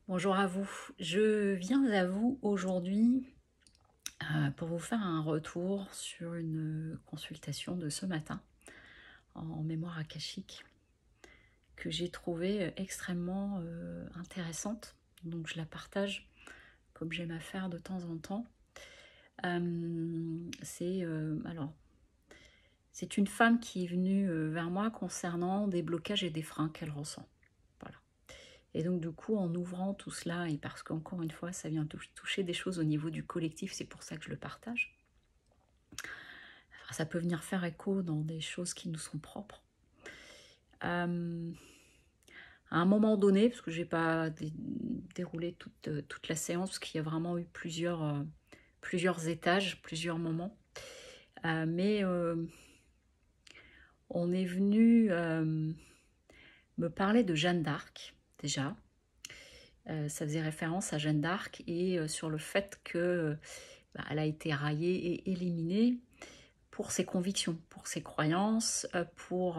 Bonjour à vous. Je viens à vous aujourd'hui pour vous faire un retour sur une consultation de ce matin en mémoire akashique que j'ai trouvée extrêmement intéressante. Donc je la partage comme j'aime à faire de temps en temps. C'est une femme qui est venue vers moi concernant des blocages et des freins qu'elle ressent. Voilà. Et donc du coup, en ouvrant tout cela, et parce qu'encore une fois, ça vient toucher des choses au niveau du collectif, c'est pour ça que je le partage. Enfin, ça peut venir faire écho dans des choses qui nous sont propres. À un moment donné, parce que je n'ai pas déroulé toute la séance, parce qu'il y a vraiment eu plusieurs étages, plusieurs moments. Mais on est venu me parler de Jeanne d'Arc, déjà. Ça faisait référence à Jeanne d'Arc et sur le fait que elle a été raillée et éliminée pour ses convictions, pour ses croyances, pour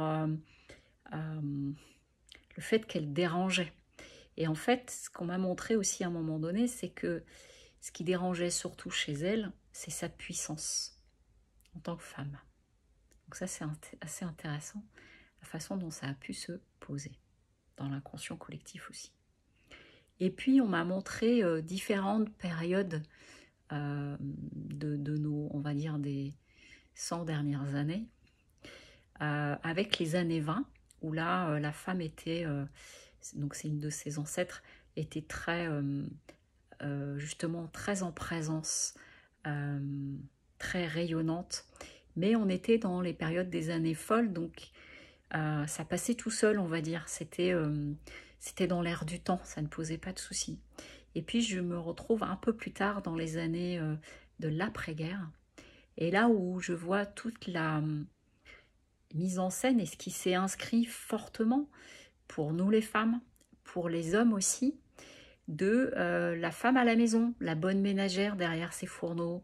le fait qu'elle dérangeait. Et en fait, ce qu'on m'a montré aussi à un moment donné, c'est que ce qui dérangeait surtout chez elle, c'est sa puissance en tant que femme. Donc ça, c'est assez intéressant, la façon dont ça a pu se poser, dans l'inconscient collectif aussi. Et puis, on m'a montré différentes périodes de nos, on va dire, des 100 dernières années, avec les années 20, où là, la femme était, donc c'est une de ses ancêtres, était très, justement, très en présence, euh, très rayonnante. Mais on était dans les périodes des années folles, donc ça passait tout seul, on va dire. C'était dans l'air du temps, ça ne posait pas de soucis. Et puis je me retrouve un peu plus tard dans les années de l'après-guerre. Et là où je vois toute la mise en scène et ce qui s'est inscrit fortement pour nous les femmes, pour les hommes aussi, de la femme à la maison, la bonne ménagère derrière ses fourneaux,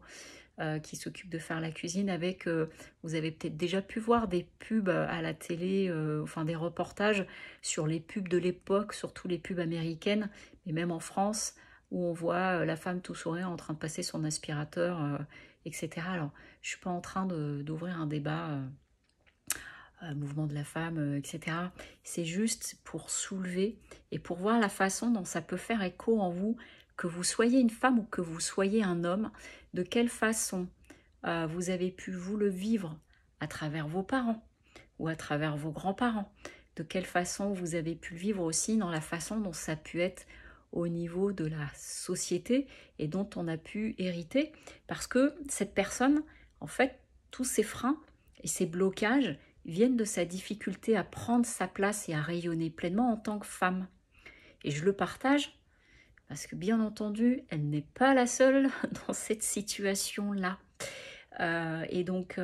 qui s'occupe de faire la cuisine avec, vous avez peut-être déjà pu voir des pubs à la télé, enfin des reportages sur les pubs de l'époque, surtout les pubs américaines, et même en France, où on voit la femme tout sourire en train de passer son aspirateur, etc. Alors, je suis pas en train d'ouvrir un débat mouvement de la femme, etc. C'est juste pour soulever et pour voir la façon dont ça peut faire écho en vous, que vous soyez une femme ou que vous soyez un homme, de quelle façon vous avez pu vous le vivre à travers vos parents ou à travers vos grands-parents, de quelle façon vous avez pu le vivre aussi dans la façon dont ça a pu être au niveau de la société et dont on a pu hériter, parce que cette personne, en fait, tous ces freins et ces blocages viennent de sa difficulté à prendre sa place et à rayonner pleinement en tant que femme. Et je le partage parce que bien entendu, elle n'est pas la seule dans cette situation-là. Et donc,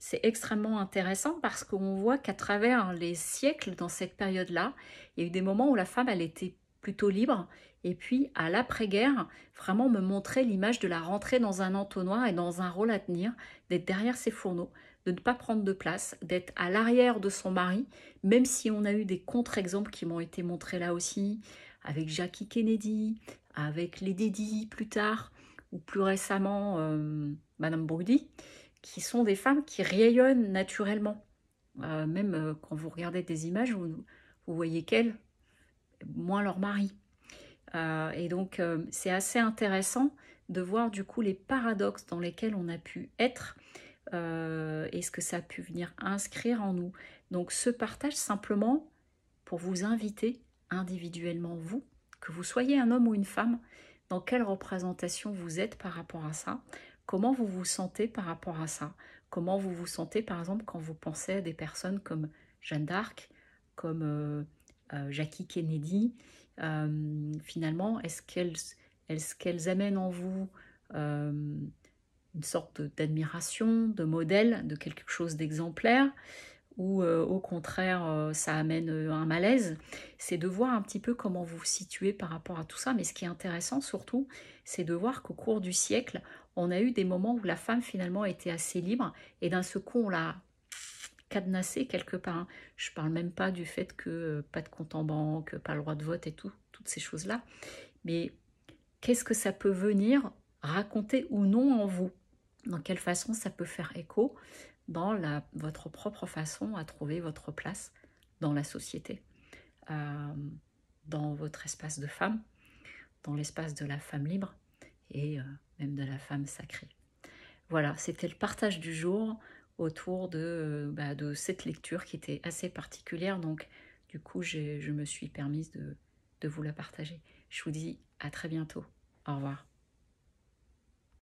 c'est extrêmement intéressant parce qu'on voit qu'à travers les siècles, dans cette période-là, il y a eu des moments où la femme, elle était plutôt libre. Et puis, à l'après-guerre, vraiment me montrer l'image de la rentrée dans un entonnoir et dans un rôle à tenir, d'être derrière ses fourneaux, de ne pas prendre de place, d'être à l'arrière de son mari, même si on a eu des contre-exemples qui m'ont été montrés là aussi, avec Jackie Kennedy, avec Lady Di plus tard, ou plus récemment Madame Brody, qui sont des femmes qui rayonnent naturellement. Même quand vous regardez des images, vous voyez qu'elles, moins leur mari. Et donc, c'est assez intéressant de voir du coup les paradoxes dans lesquels on a pu être et ce que ça a pu venir inscrire en nous. Donc, ce partage simplement pour vous inviter individuellement, vous, que vous soyez un homme ou une femme, dans quelle représentation vous êtes par rapport à ça, comment vous vous sentez par rapport à ça, comment vous vous sentez par exemple quand vous pensez à des personnes comme Jeanne d'Arc, comme Jackie Kennedy, finalement, est-ce qu'elles amènent en vous une sorte d'admiration, de modèle, de quelque chose d'exemplaire, ou au contraire ça amène un malaise, c'est de voir un petit peu comment vous vous situez par rapport à tout ça. Mais ce qui est intéressant surtout, c'est de voir qu'au cours du siècle, on a eu des moments où la femme finalement était assez libre et d'un seul coup cadenassé quelque part, hein. Je parle même pas du fait que pas de compte en banque, pas le droit de vote et tout, toutes ces choses-là. Mais qu'est-ce que ça peut venir raconter ou non en vous? Dans quelle façon ça peut faire écho dans votre propre façon à trouver votre place dans la société, euh, dans votre espace de femme, dans l'espace de la femme libre et même de la femme sacrée. Voilà, c'était le partage du jour autour de cette lecture qui était assez particulière. Donc, du coup, je me suis permise de vous la partager. Je vous dis à très bientôt. Au revoir.